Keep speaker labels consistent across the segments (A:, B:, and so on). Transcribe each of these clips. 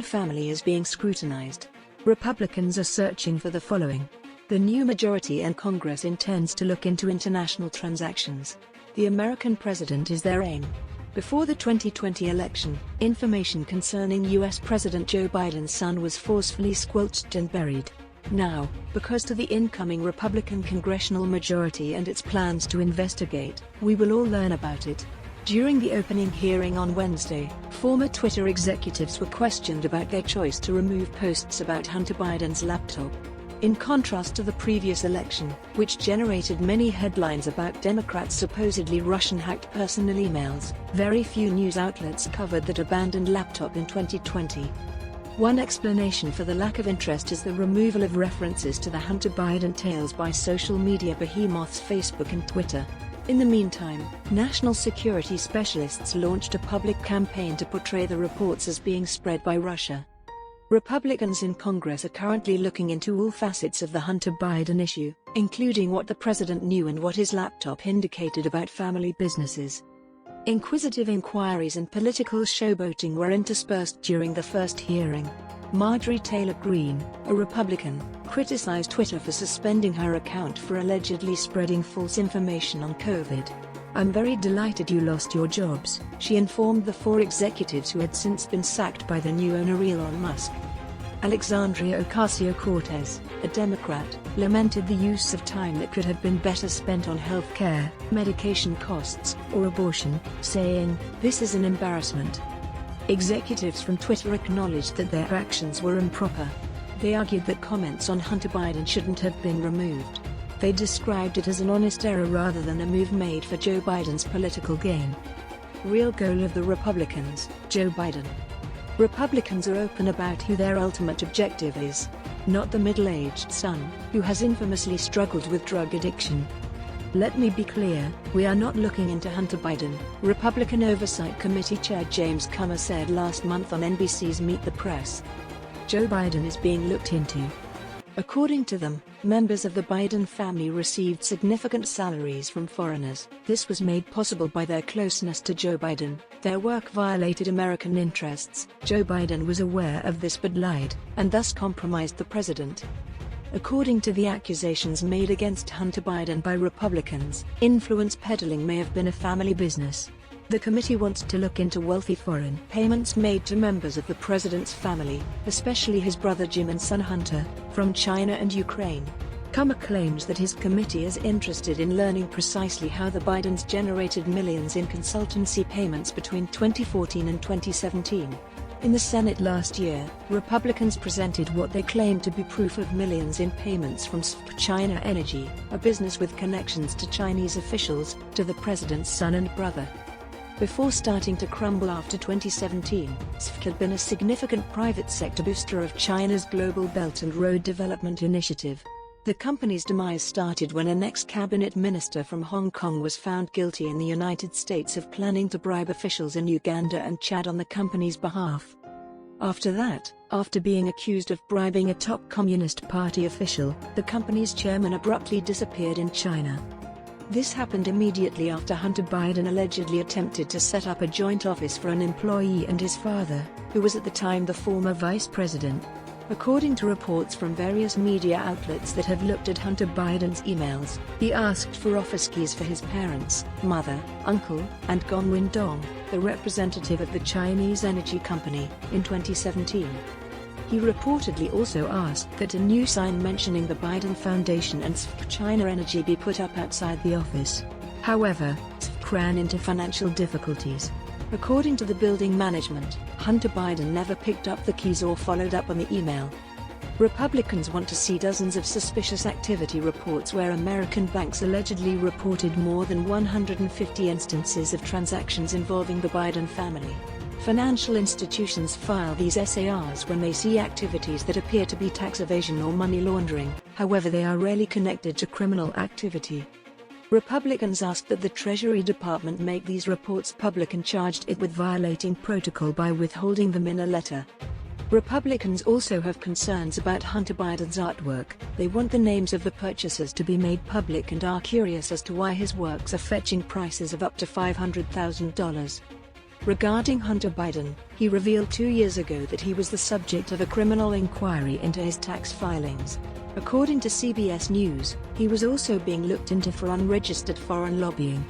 A: family is being scrutinized. Republicans are searching for the following. The new majority in Congress intends to look into international transactions. The American president is their aim. Before the 2020 election, information concerning U.S. President Joe Biden's son was forcefully squelched and buried. Now, because to the incoming Republican congressional majority and its plans to investigate, we will all learn about it. During the opening hearing on Wednesday, former Twitter executives were questioned about their choice to remove posts about Hunter Biden's laptop. In contrast to the previous election, which generated many headlines about Democrats' supposedly Russian-hacked personal emails, very few news outlets covered that abandoned laptop in 2020. One explanation for the lack of interest is the removal of references to the Hunter Biden tales by social media behemoths Facebook and Twitter. In the meantime, national security specialists launched a public campaign to portray the reports as being spread by Russia. Republicans in Congress are currently looking into all facets of the Hunter Biden issue, including what the president knew and what his laptop indicated about family businesses. Inquisitive inquiries and political showboating were interspersed during the first hearing. Marjorie Taylor Greene, a Republican, criticized Twitter for suspending her account for allegedly spreading false information on COVID. "I'm very delighted you lost your jobs," she informed the 4 executives who had since been sacked by the new owner Elon Musk. Alexandria Ocasio-Cortez, a Democrat, lamented the use of time that could have been better spent on health care, medication costs, or abortion, saying, "This is an embarrassment." Executives from Twitter acknowledged that their actions were improper. They argued that comments on Hunter Biden shouldn't have been removed. They described it as an honest error rather than a move made for Joe Biden's political gain. Real goal of the Republicans, Joe Biden. Republicans are open about who their ultimate objective is. Not the middle-aged son, who has infamously struggled with drug addiction. "Let me be clear, we are not looking into Hunter Biden," Republican Oversight Committee Chair James Comer said last month on NBC's Meet the Press. Joe Biden is being looked into. According to them, members of the Biden family received significant salaries from foreigners. This was made possible by their closeness to Joe Biden. Their work violated American interests. Joe Biden was aware of this but lied, and thus compromised the president. According to the accusations made against Hunter Biden by Republicans, influence peddling may have been a family business. The committee wants to look into wealthy foreign payments made to members of the president's family, especially his brother Jim and son Hunter, from China and Ukraine. Comer claims that his committee is interested in learning precisely how the Bidens generated millions in consultancy payments between 2014 and 2017. In the Senate last year, Republicans presented what they claimed to be proof of millions in payments from China Energy, a business with connections to Chinese officials, to the president's son and brother. Before starting to crumble after 2017, SFC had been a significant private sector booster of China's Global Belt and Road Development Initiative. The company's demise started when an ex-cabinet minister from Hong Kong was found guilty in the United States of planning to bribe officials in Uganda and Chad on the company's behalf. After that, after being accused of bribing a top Communist Party official, the company's chairman abruptly disappeared in China. This happened immediately after Hunter Biden allegedly attempted to set up a joint office for an employee and his father, who was at the time the former vice president. According to reports from various media outlets that have looked at Hunter Biden's emails, he asked for office keys for his parents, mother, uncle, and Gongwin Dong, the representative of the Chinese energy company, in 2017. He reportedly also asked that a new sign mentioning the Biden Foundation and China Energy be put up outside the office. However, SFC ran into financial difficulties. According to the building management, Hunter Biden never picked up the keys or followed up on the email. Republicans want to see dozens of suspicious activity reports where American banks allegedly reported more than 150 instances of transactions involving the Biden family. Financial institutions file these SARs when they see activities that appear to be tax evasion or money laundering, however they are rarely connected to criminal activity. Republicans asked that the Treasury Department make these reports public and charged it with violating protocol by withholding them in a letter. Republicans also have concerns about Hunter Biden's artwork. They want the names of the purchasers to be made public and are curious as to why his works are fetching prices of up to $500,000. Regarding Hunter Biden, he revealed 2 years ago that he was the subject of a criminal inquiry into his tax filings. According to CBS News, he was also being looked into for unregistered foreign lobbying.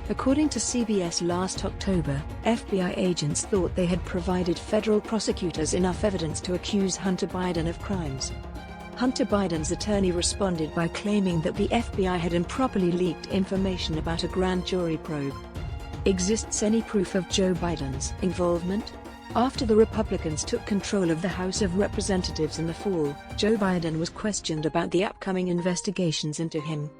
A: According to CBS last October, FBI agents thought they had provided federal prosecutors enough evidence to accuse Hunter Biden of crimes. Hunter Biden's attorney responded by claiming that the FBI had improperly leaked information about a grand jury probe. Exists any proof of Joe Biden's involvement? After the Republicans took control of the House of Representatives in the fall, Joe Biden was questioned about the upcoming investigations into him.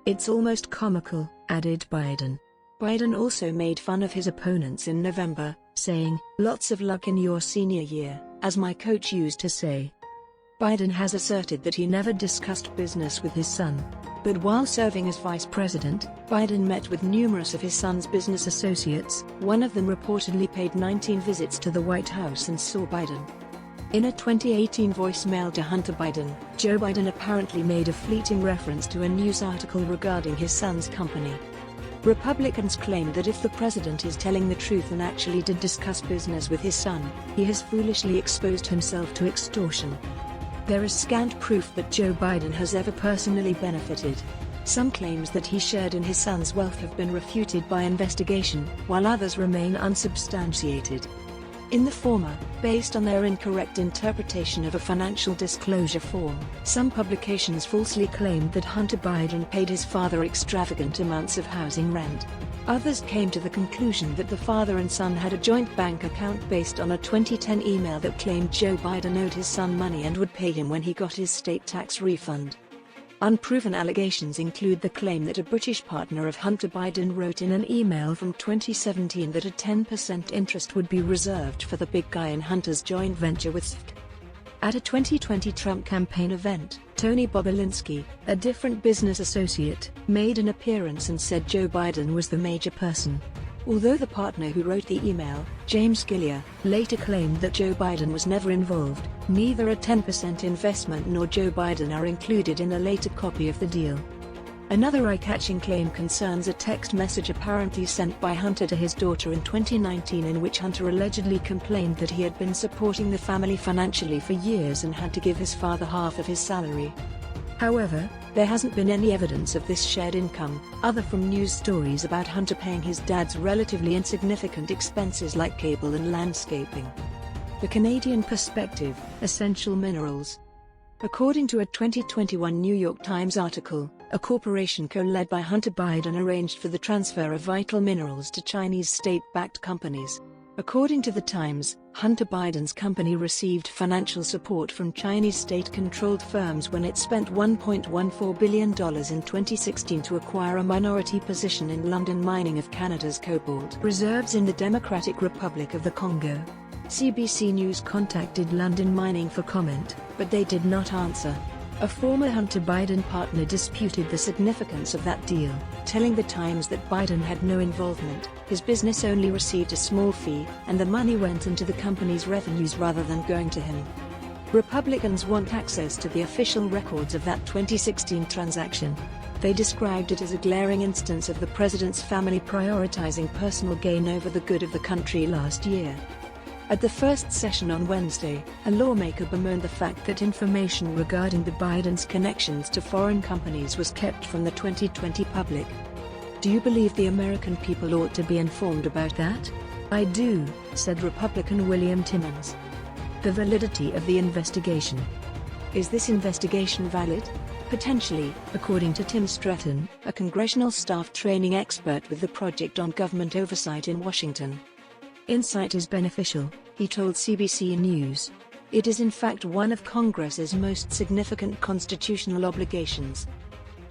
A: "It's almost comical," added Biden. Biden also made fun of his opponents in November, saying, "Lots of luck in your senior year," as my coach used to say. Biden has asserted that he never discussed business with his son. But while serving as vice president, Biden met with numerous of his son's business associates. One of them reportedly paid 19 visits to the White House and saw Biden. In a 2018 voicemail to Hunter Biden, Joe Biden apparently made a fleeting reference to a news article regarding his son's company. Republicans claim that if the president is telling the truth and actually did discuss business with his son, he has foolishly exposed himself to extortion. There is scant proof that Joe Biden has ever personally benefited. Some claims that he shared in his son's wealth have been refuted by investigation, while others remain unsubstantiated. In the former, based on their incorrect interpretation of a financial disclosure form, some publications falsely claimed that Hunter Biden paid his father extravagant amounts of housing rent. Others came to the conclusion that the father and son had a joint bank account based on a 2010 email that claimed Joe Biden owed his son money and would pay him when he got his state tax refund. Unproven allegations include the claim that a British partner of Hunter Biden wrote in an email from 2017 that a 10% interest would be reserved for the big guy in Hunter's joint venture with SFC. At a 2020 Trump campaign event, Tony Bobulinski, a different business associate, made an appearance and said Joe Biden was the major person. Although the partner who wrote the email, James Gilliar, later claimed that Joe Biden was never involved, neither a 10% investment nor Joe Biden are included in a later copy of the deal. Another eye-catching claim concerns a text message apparently sent by Hunter to his daughter in 2019 in which Hunter allegedly complained that he had been supporting the family financially for years and had to give his father half of his salary. However, there hasn't been any evidence of this shared income, other from news stories about Hunter paying his dad's relatively insignificant expenses like cable and landscaping. The Canadian Perspective, Essential Minerals. According to a 2021 New York Times article, a corporation co-led by Hunter Biden arranged for the transfer of vital minerals to Chinese state-backed companies. According to the Times, Hunter Biden's company received financial support from Chinese state-controlled firms when it spent $1.14 billion in 2016 to acquire a minority position in London mining of Canada's cobalt reserves in the Democratic Republic of the Congo. CBC News contacted London Mining for comment, but they did not answer. A former Hunter Biden partner disputed the significance of that deal, telling the Times that Biden had no involvement, his business only received a small fee, and the money went into the company's revenues rather than going to him. Republicans want access to the official records of that 2016 transaction. They described it as a glaring instance of the president's family prioritizing personal gain over the good of the country last year. At the first session on Wednesday, a lawmaker bemoaned the fact that information regarding the Bidens' connections to foreign companies was kept from the 2020 public. "Do you believe the American people ought to be informed about that?" "I do," said Republican William Timmons. The validity of the investigation. Is this investigation valid? Potentially, according to Tim Stratton, a congressional staff training expert with the Project on Government Oversight in Washington. "Insight is beneficial," he told CBC News. "It is in fact one of Congress's most significant constitutional obligations."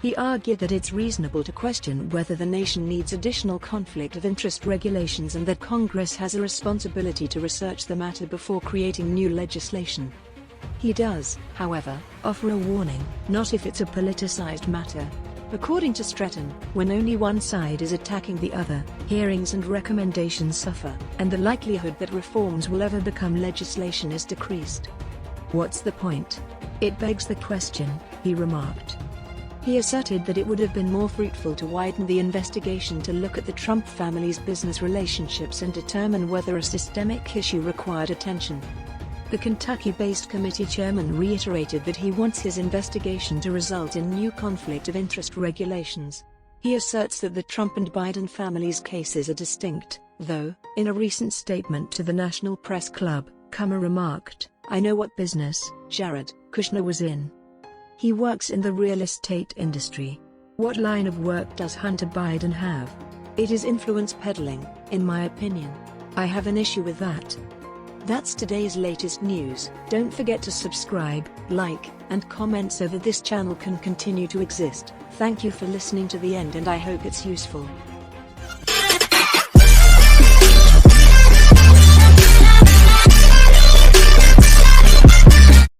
A: He argued that it's reasonable to question whether the nation needs additional conflict of interest regulations and that Congress has a responsibility to research the matter before creating new legislation. He does, however, offer a warning, not if it's a politicized matter. According to Stratton, when only one side is attacking the other, hearings and recommendations suffer, and the likelihood that reforms will ever become legislation is decreased. "What's the point? It begs the question," he remarked. He asserted that it would have been more fruitful to widen the investigation to look at the Trump family's business relationships and determine whether a systemic issue required attention. The Kentucky-based committee chairman reiterated that he wants his investigation to result in new conflict of interest regulations. He asserts that the Trump and Biden families' cases are distinct, though, in a recent statement to the National Press Club, Comer remarked, "I know what business Jared Kushner was in. He works in the real estate industry. What line of work does Hunter Biden have? It is influence peddling, in my opinion. I have an issue with that." That's today's latest news. Don't forget to subscribe, like, and comment so that this channel can continue to exist. Thank you for listening to the end, and I hope it's useful.